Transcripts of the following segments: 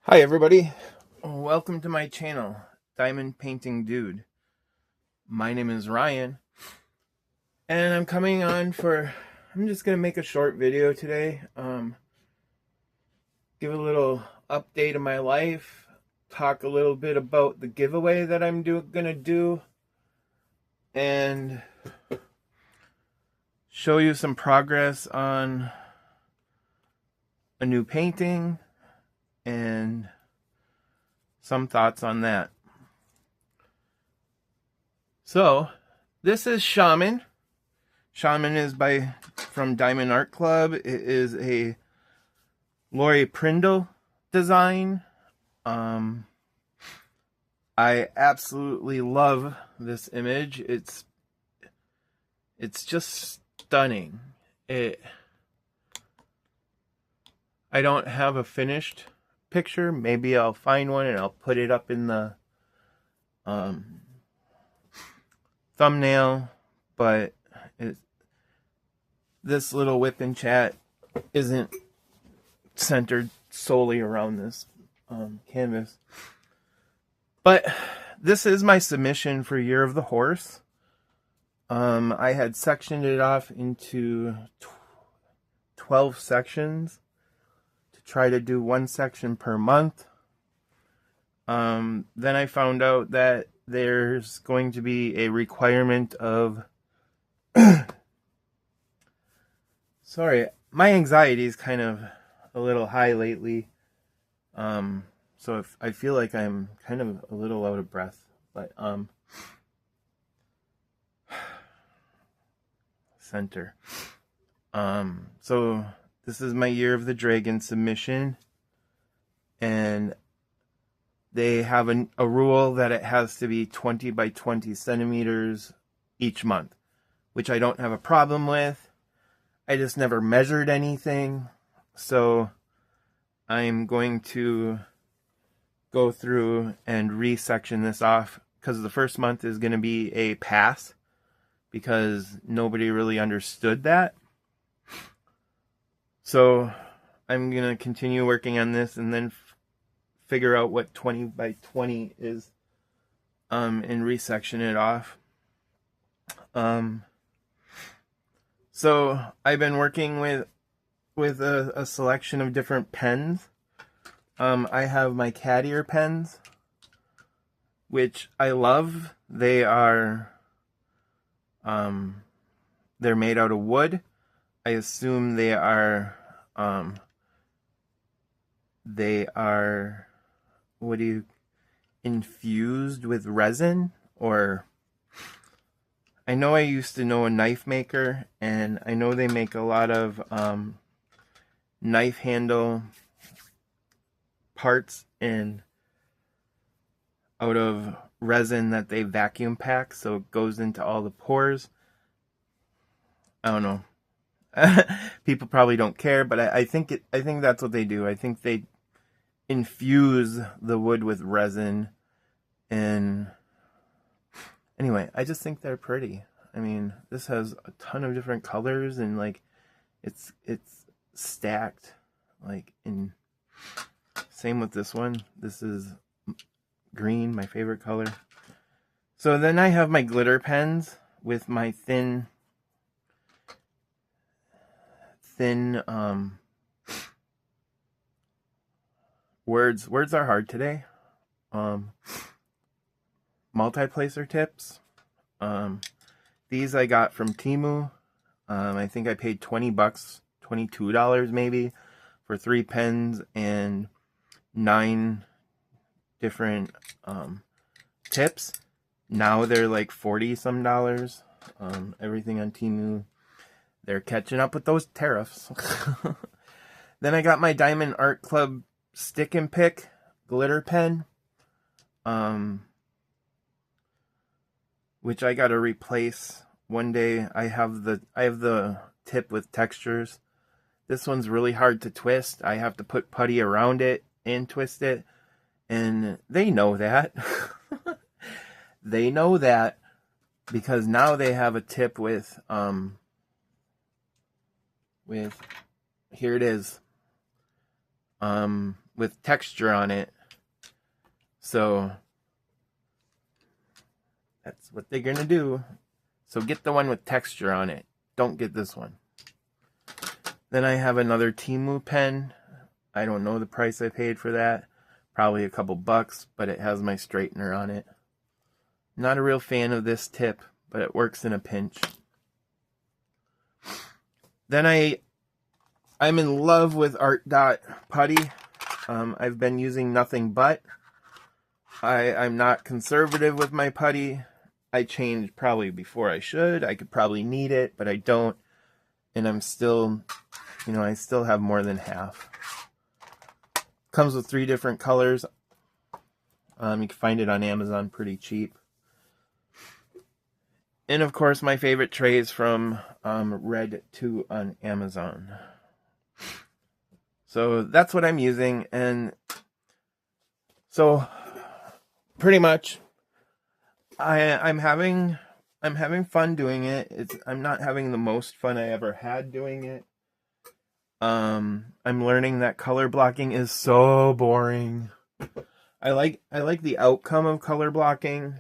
Hi everybody, welcome to my channel, Diamond Painting Dude. My name is Ryan, and I'm just gonna make a short video today. Give a little update of my life, talk a little bit about the giveaway that I'm gonna do, and show you some progress on a new painting and some thoughts on that. So, this is Shaman. Shaman is from Diamond Art Club. It is a Lori Prindle design. I absolutely love this image. It's just stunning. I don't have a finished picture. Maybe I'll find one and I'll put it up in the thumbnail, but this little whip and chat isn't centered solely around this canvas. But this is my submission for Year of the Horse. I had sectioned it off into 12 sections to try to do one section per month. Then I found out that there's going to be a requirement of sorry, my anxiety is kind of a little high lately, so if I feel like I'm kind of a little out of breath, but center. So this is my Year of the Dragon submission, and they have a rule that it has to be 20 by 20 centimeters each month, which I don't have a problem with. I just never measured anything, so I'm going to go through and resection this off, because the first month is going to be a pass, because nobody really understood that. So I'm going to continue working on this and then figure out what 20 by 20 is, and resection it off. So I've been working with a selection of different pens. I have my cat ear pens, which I love. They are they're made out of wood. I assume they are infused with resin, or I know I used to know a knife maker, and I know they make a lot of knife handle parts out of resin that they vacuum pack, so it goes into all the pores. I don't know. People probably don't care, but I think that's what they do. I think they infuse the wood with resin, and anyway, I just think they're pretty. I mean, this has a ton of different colors, and like it's stacked, like in same with this one. This is green, my favorite color. So then I have my glitter pens with my thin words are hard today. Multi-placer tips. These I got from Temu. I think I paid $20, $22 maybe, for 3 pens and 9 different tips. Now they're like $40 some dollars. Everything on Temu, they're catching up with those tariffs. Then I got my Diamond Art Club Stick and Pick glitter pen, which I gotta replace one day. I have the tip with textures. This one's really hard to twist. I have to put putty around it and twist it, and they know that. They know that, because now they have a tip with here it is. with texture on it. So that's what they're gonna do. So get the one with texture on it. Don't get this one. Then I have another Temu pen. I don't know the price I paid for that. Probably a couple bucks, but it has my straightener on it. Not a real fan of this tip, but it works in a pinch. Then I'm in love with Art Dot putty. I've been using nothing but. I'm not conservative with my putty. I change probably before I should. I could probably need it, but I don't. And I'm still, I still have more than half. Comes with 3 different colors. You can find it on Amazon pretty cheap. And of course, my favorite trays from Red 2 on Amazon. So that's what I'm using, and so pretty much I'm having fun doing it. I'm not having the most fun I ever had doing it. I'm learning that color blocking is so boring. I like the outcome of color blocking,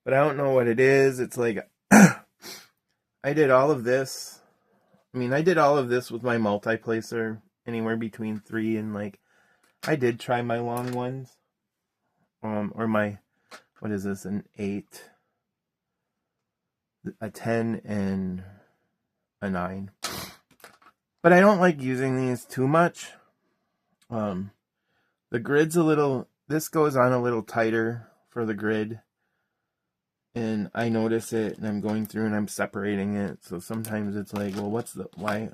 but I don't know what it is. It's like I did all of this. I did all of this with my multi-placer, anywhere between 3 and I did try my long ones. Or my, what is this, an 8, a 10, and a 9. But I don't like using these too much. The grid's this goes on a little tighter for the grid. And I notice it, and I'm going through and I'm separating it. So sometimes it's like, well, why,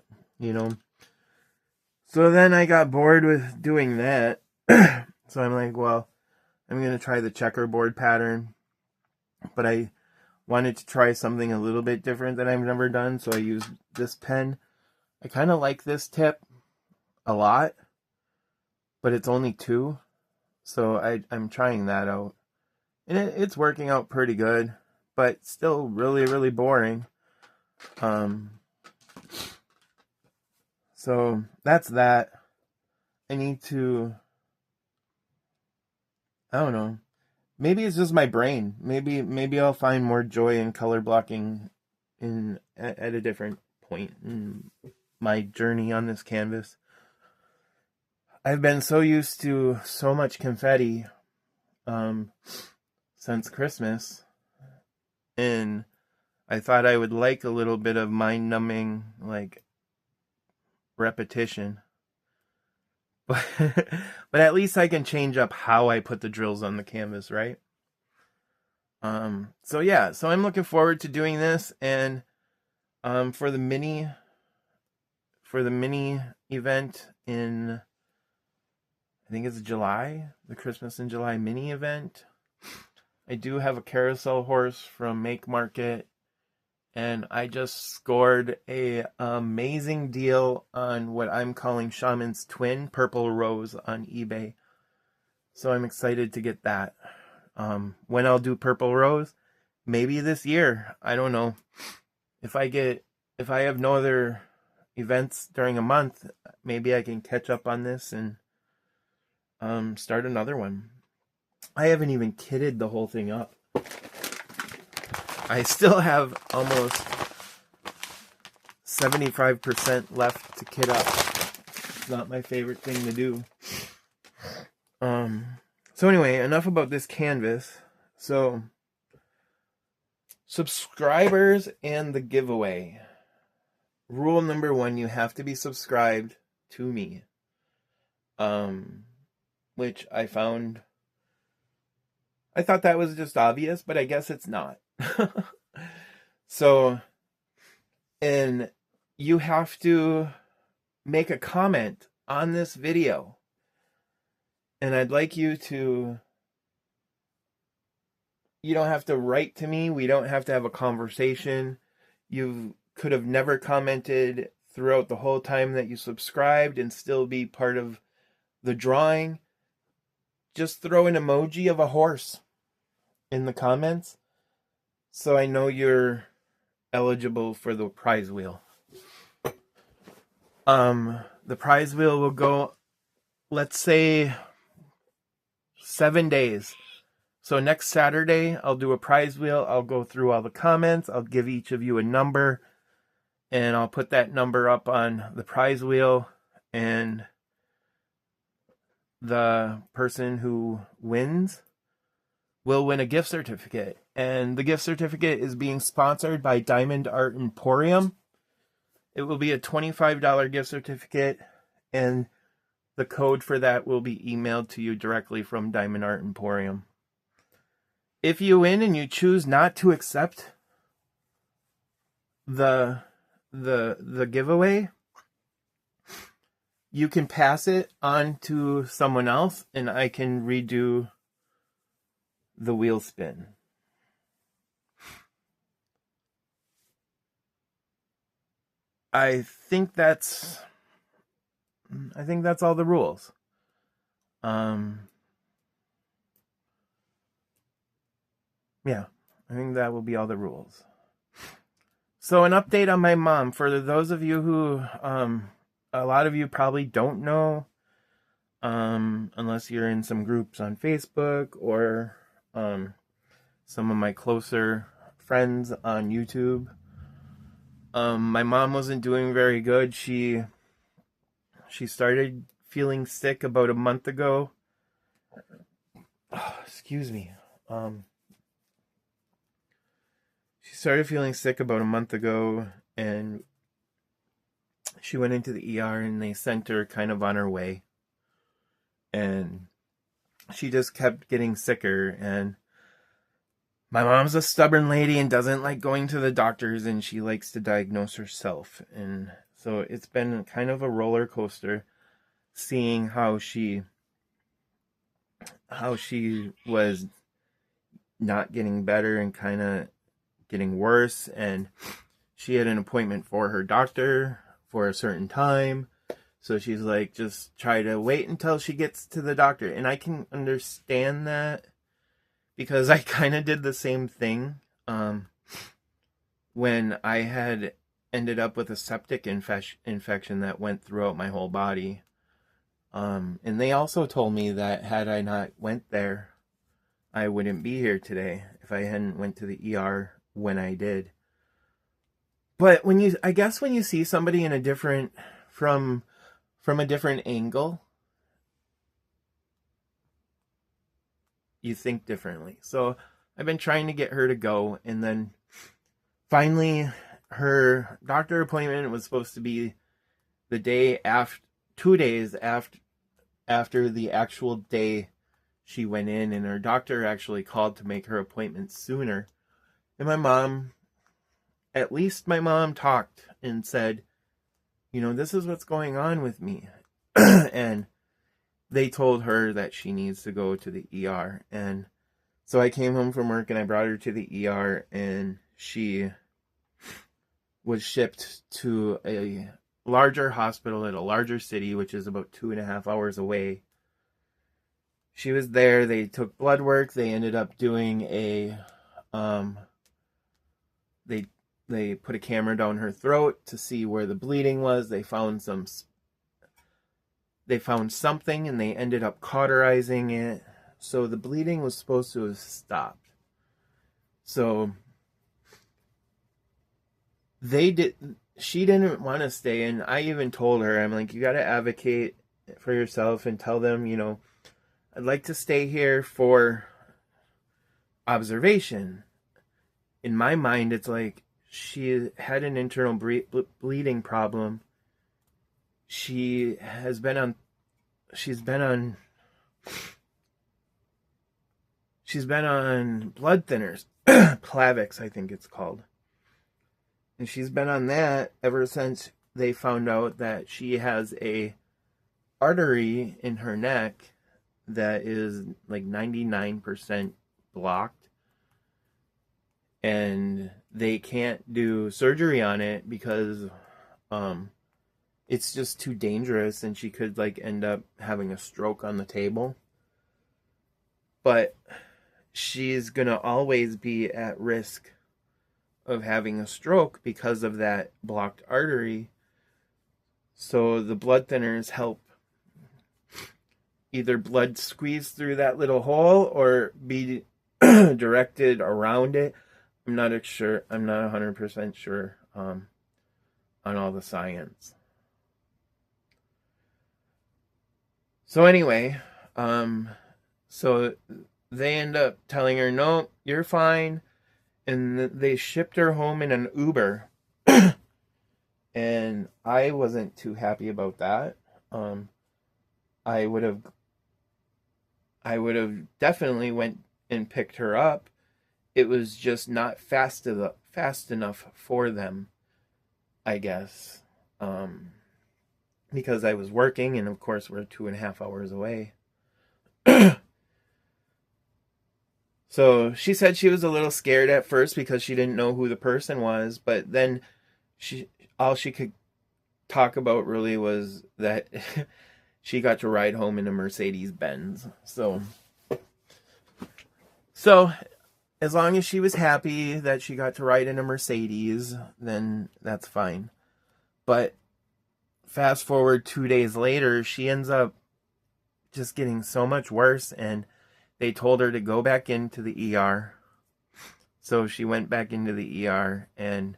So then I got bored with doing that. So I'm like, well, I'm going to try the checkerboard pattern. But I wanted to try something a little bit different that I've never done. So I used this pen. I kind of like this tip a lot. But it's only 2. So I'm trying that out. And it's working out pretty good, but still really, really boring. So that's that. I need to, I don't know. Maybe it's just my brain. Maybe I'll find more joy in color blocking at a different point in my journey on this canvas. I've been so used to so much confetti, since Christmas, and I thought I would like a little bit of mind-numbing repetition, but at least I can change up how I put the drills on the canvas, right? So yeah, so I'm looking forward to doing this, and for the mini event in, I think it's July, the Christmas in July mini event. I do have a carousel horse from Make Market, and I just scored a amazing deal on what I'm calling Shaman's Twin Purple Rose on eBay. So I'm excited to get that. When I'll do Purple Rose, maybe this year. I don't know. If I have no other events during a month, maybe I can catch up on this and start another one. I haven't even kitted the whole thing up. I still have almost 75% left to kit up. It's not my favorite thing to do. So anyway, enough about this canvas. So, subscribers and the giveaway. Rule number 1, you have to be subscribed to me. Which I thought that was just obvious, but I guess it's not. So, and you have to make a comment on this video. And I'd like you to, you don't have to write to me. We don't have to have a conversation. You could have never commented throughout the whole time that you subscribed and still be part of the drawing. Just throw an emoji of a horse in the comments so I know you're eligible for the prize wheel. The prize wheel will go let's say 7 days. So next Saturday, I'll do a prize wheel. I'll go through all the comments. I'll give each of you a number, and I'll put that number up on the prize wheel, and the person who wins will win a gift certificate. And the gift certificate is being sponsored by Diamond Art Emporium. It will be a $25 gift certificate, and the code for that will be emailed to you directly from Diamond Art Emporium. If you win and you choose not to accept the giveaway, you can pass it on to someone else, and I can redo the wheel spin. I think that's all the rules. Yeah, I think that will be all the rules. So an update on my mom. For those of you who, a lot of you probably don't know, unless you're in some groups on Facebook or some of my closer friends on YouTube. My mom wasn't doing very good. She started feeling sick about a month ago. Oh, excuse me. She started feeling sick about a month ago, and she went into the ER, and they sent her kind of on her way. And she just kept getting sicker, and my mom's a stubborn lady and doesn't like going to the doctors, and she likes to diagnose herself. And so it's been kind of a roller coaster seeing how she was not getting better and kind of getting worse. And she had an appointment for her doctor for a certain time. So she's like, just try to wait until she gets to the doctor. And I can understand that, because I kind of did the same thing when I had ended up with a septic infection that went throughout my whole body. And they also told me that had I not went there, I wouldn't be here today if I hadn't went to the ER when I did. But I guess when you see somebody in a different, from a different angle, you think differently. So I've been trying to get her to go, and then finally her doctor appointment was supposed to be the day after, 2 days after the actual day she went in, and her doctor actually called to make her appointment sooner. And at least my mom talked and said, this is what's going on with me. And they told her that she needs to go to the ER. And so I came home from work and I brought her to the ER, and she was shipped to a larger hospital at a larger city, which is about 2.5 hours away. She was there. They took blood work. They ended up doing they put a camera down her throat to see where the bleeding was. They found something, and they ended up cauterizing it. So the bleeding was supposed to have stopped. So she didn't want to stay, and I even told her, I'm like, you got to advocate for yourself and tell them, I'd like to stay here for observation. In my mind, it's like, she had an internal bleeding problem. She's been on blood thinners, Plavix, I think it's called. And she's been on that ever since they found out that she has a artery in her neck that is like 99% blocked. And they can't do surgery on it because it's just too dangerous, and she could end up having a stroke on the table. But she's gonna always be at risk of having a stroke because of that blocked artery. So the blood thinners help either blood squeeze through that little hole or be directed around it. I'm not sure. I'm not 100% sure on all the science. So anyway, so they end up telling her, no, you're fine. And they shipped her home in an Uber. And I wasn't too happy about that. I would have definitely went and picked her up. It was just not fast enough for them, I guess. Because I was working, and of course we're 2.5 hours away. So she said she was a little scared at first because she didn't know who the person was, but then all she could talk about really was that she got to ride home in a Mercedes Benz. So as long as she was happy that she got to ride in a Mercedes, then that's fine. But fast forward 2 days later, she ends up just getting so much worse, and they told her to go back into the ER. So she went back into the ER, and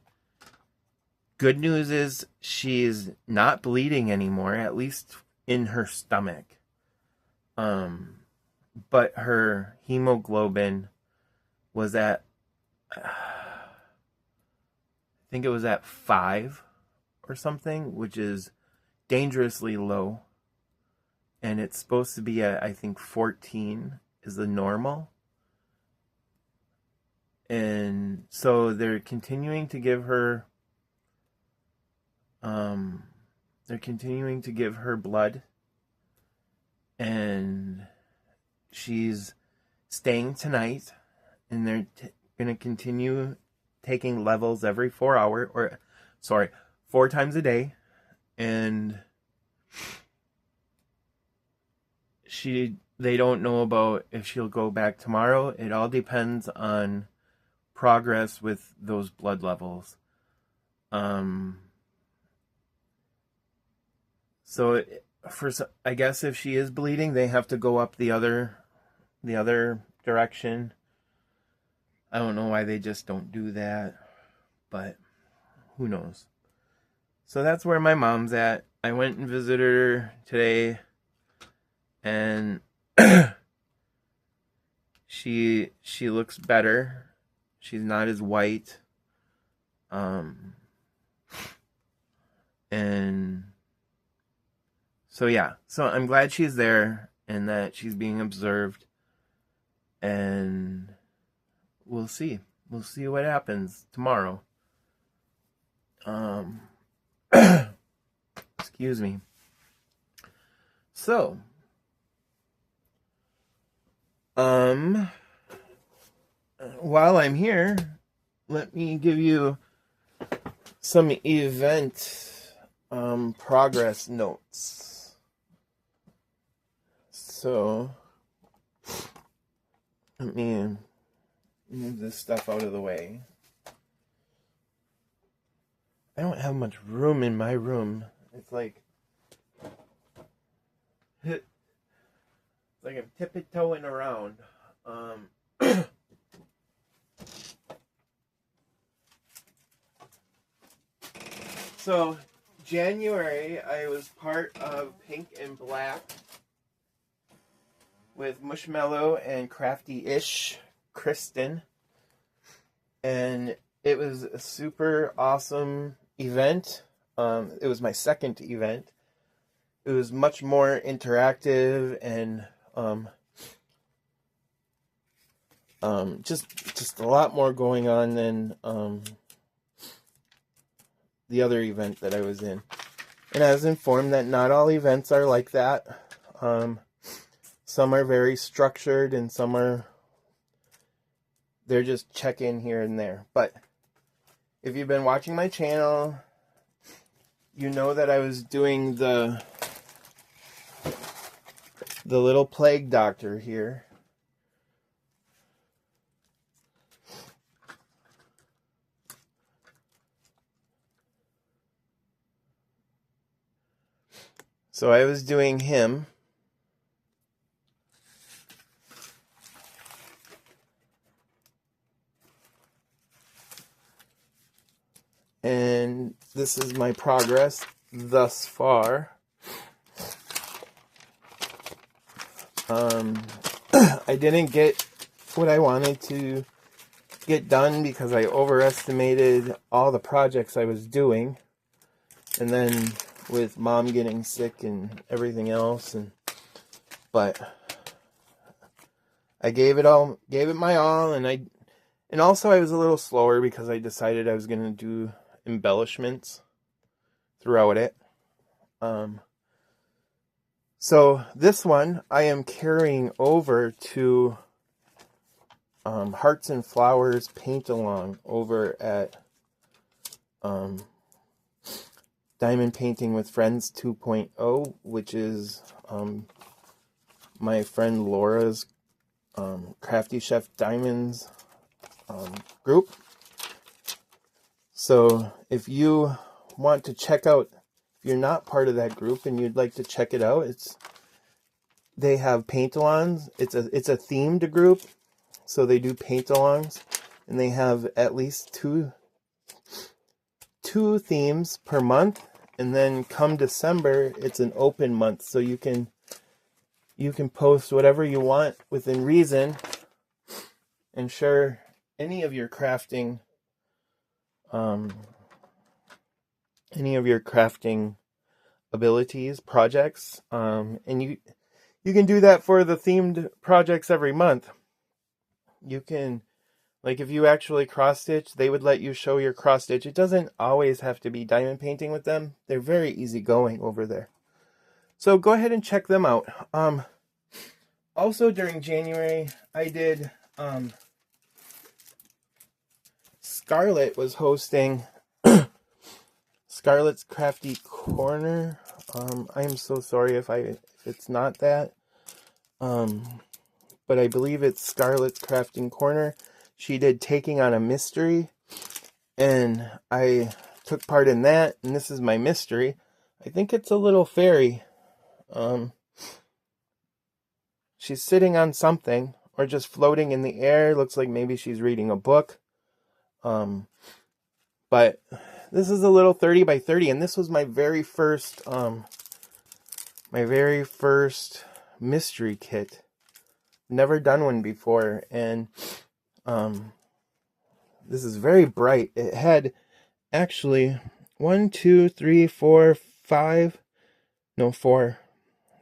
good news is she's not bleeding anymore, at least in her stomach. But her hemoglobin was at, I think it was at 5 or something, which is dangerously low. And it's supposed to be at, I think, 14 is the normal. And so they're continuing to give her blood, and she's staying tonight, and they're going to continue taking levels every 4 hours, 4 times a day. And they don't know about if she'll go back tomorrow. It all depends on progress with those blood levels. So I guess if she is bleeding, they have to go up the other direction. I don't know why they just don't do that, but who knows. So that's where my mom's at. I went and visited her today, and she looks better. She's not as white. And so yeah, so I'm glad she's there and that she's being observed, and we'll see what happens tomorrow. Excuse me. So, while I'm here, let me give you some event progress notes. So, let me move this stuff out of the way. I don't have much room in my room. It's like I'm tiptoeing around. So, January, I was part of Pink and Black with Mushmello and Crafty ishKristyn. And it was a super awesome event. It was my second event. It was much more interactive and just a lot more going on than the other event that I was in. And I was informed that not all events are like that. Some are very structured, and some they're just check in here and there. But if you've been watching my channel, you know that I was doing the little plague doctor here. So I was doing him, and this is my progress thus far. I didn't get what I wanted to get done because I overestimated all the projects I was doing, and then with Mom getting sick and everything else, but I gave it my all, and also I was a little slower because I decided I was going to do embellishments throughout it. So this one I am carrying over to Hearts and Flowers Paint Along over at Diamond Painting with Friends 2.0, which is my friend Laura's Crafty Chef Diamonds group. So if you want to check out, if you're not part of that group and you'd like to check it out, they have paint-alongs. It's a themed group, so they do paint-alongs, and they have at least two themes per month, and then come December it's an open month, so you can post whatever you want within reason and share any of your crafting abilities, projects, and you can do that for the themed projects every month. You can, like, if you actually cross stitch, they would let you show your cross stitch. It doesn't always have to be diamond painting with them. They're very easygoing over there. So go ahead and check them out. Also during January, I did, Scarlett was hosting Scarlett's Crafty Corner. I am so sorry if it's not that. But I believe it's Scarlett's Crafting Corner. She did Taking on a Mystery, and I took part in that, and this is my mystery. I think it's a little fairy. She's sitting on something, or just floating in the air. Looks like maybe she's reading a book. But this is a little 30 by 30, and this was my very first mystery kit. Never done one before, and this is very bright. It had actually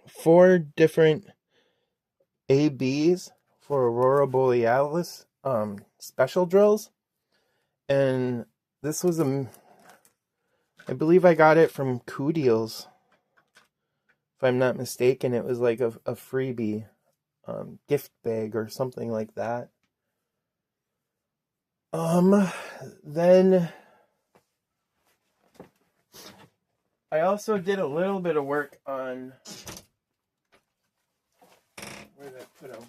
four different ABs for Aurora Borealis special drills, and this was I believe I got it from Coup Deals, if I'm not mistaken. It was like a freebie gift bag or something like that. Then I also did a little bit of work on, where did I put them?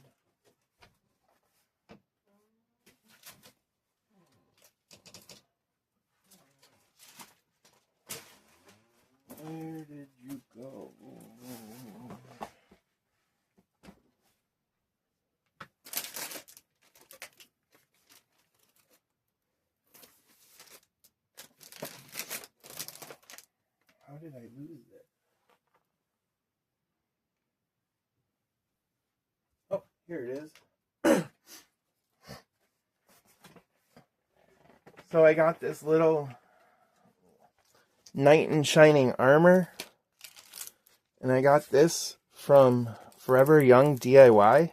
Where did you go? How did I lose it? Oh, here it is. So I got this little knight in shining armor, and I got this from Forever Young DIY.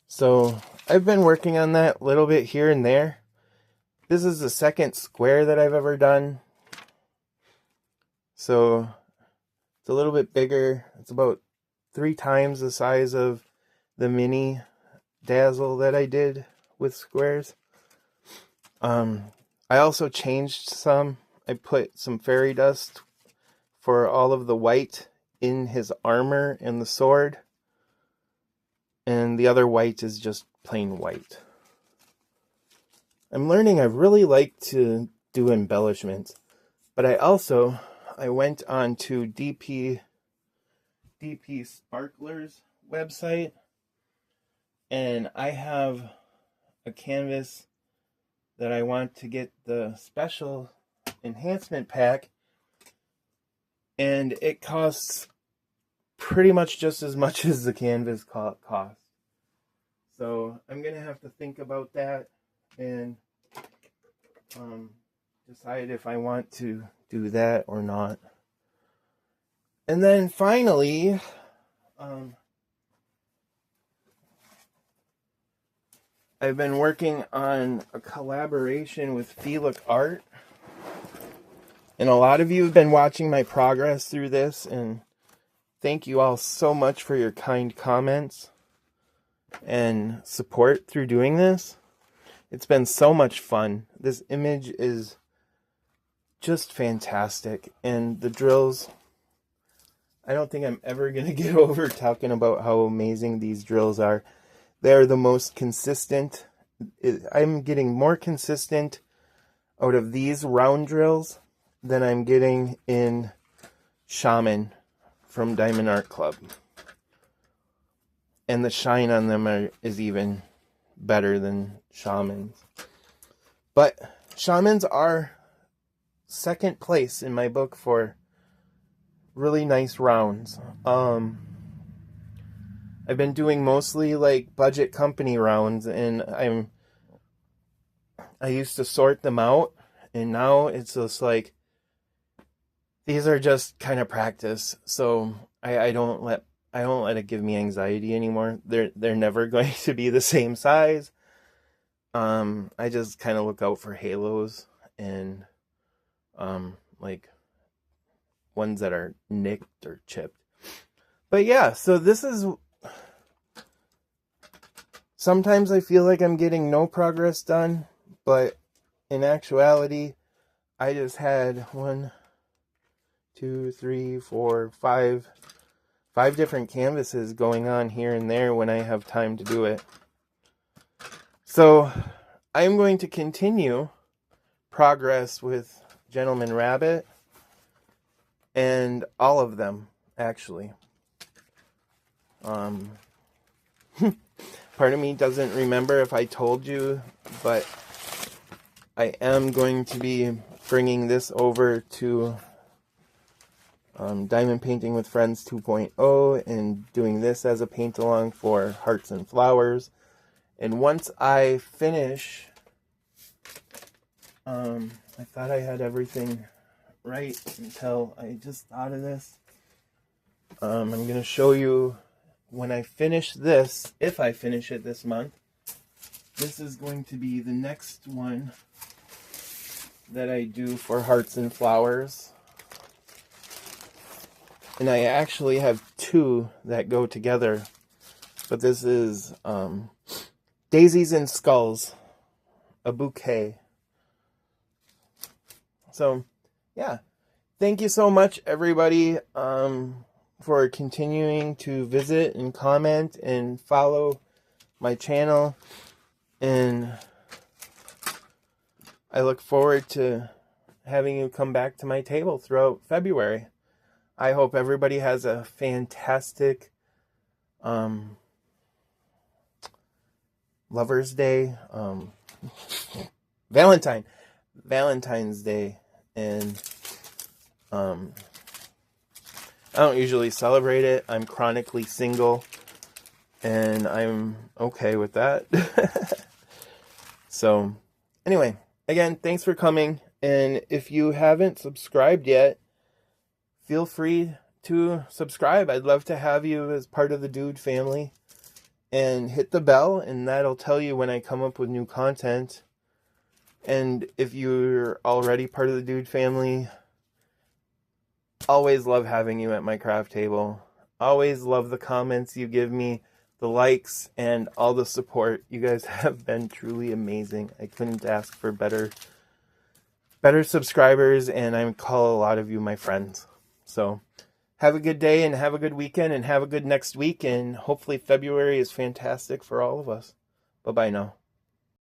So I've been working on that a little bit here and there. This is the second square that I've ever done, so it's a little bit bigger. It's about 3 times the size of the mini dazzle that I did with squares. I also changed some. I put some fairy dust for all of the white in his armor and the sword, and the other white is just plain white. I'm learning I really like to do embellishments, but I went on to DP Sparkler's website, and I have a canvas that I want to get the special enhancement pack, and it costs pretty much just as much as the canvas cost. So I'm gonna have to think about that and decide if I want to do that or not. And then finally, I've been working on a collaboration with Felix Art. And a lot of you have been watching my progress through this, and thank you all so much for your kind comments and support through doing this. It's been so much fun. This image is just fantastic, and the drills, I don't think I'm ever going to get over talking about how amazing these drills are. They're the most consistent. I'm getting more consistent out of these round drills than I'm getting in Shaman from Diamond Art Club. And the shine on them is even better than Shaman's. But Shamans are second place in my book for really nice rounds. I've been doing mostly like budget company rounds, and I used to sort them out, and now it's just like these are just kind of practice. So I don't let it give me anxiety anymore. They're never going to be the same size. I just kind of look out for halos and like ones that are nicked or chipped. But yeah, so this is, sometimes I feel like I'm getting no progress done, but in actuality, I just had 5 different canvases going on here and there when I have time to do it. So I'm going to continue progress with Gentleman Rabbit and all of them, actually. Part of me doesn't remember if I told you, but I am going to be bringing this over to Diamond Painting with Friends 2.0 and doing this as a paint along for Hearts and Flowers. And once I finish, I thought I had everything right until I just thought of this. I'm going to show you when I finish this, if I finish it this month. This is going to be the next one that I do for Hearts and Flowers. And I actually have 2 that go together. But this is Daisies and Skulls, a bouquet. So, yeah. Thank you so much, everybody, for continuing to visit and comment and follow my channel. And I look forward to having you come back to my table throughout February. I hope everybody has a fantastic Lover's Day, Valentine's Day, and I don't usually celebrate it. I'm chronically single, and I'm okay with that. So, anyway, again, thanks for coming, and if you haven't subscribed yet, feel free to subscribe. I'd love to have you as part of the Dude family. And hit the bell, and that'll tell you when I come up with new content. And if you're already part of the Dude family, always love having you at my craft table. Always love the comments you give me, the likes, and all the support. You guys have been truly amazing. I couldn't ask for better subscribers, and I call a lot of you my friends. So have a good day and have a good weekend and have a good next week. And hopefully February is fantastic for all of us. Bye-bye now.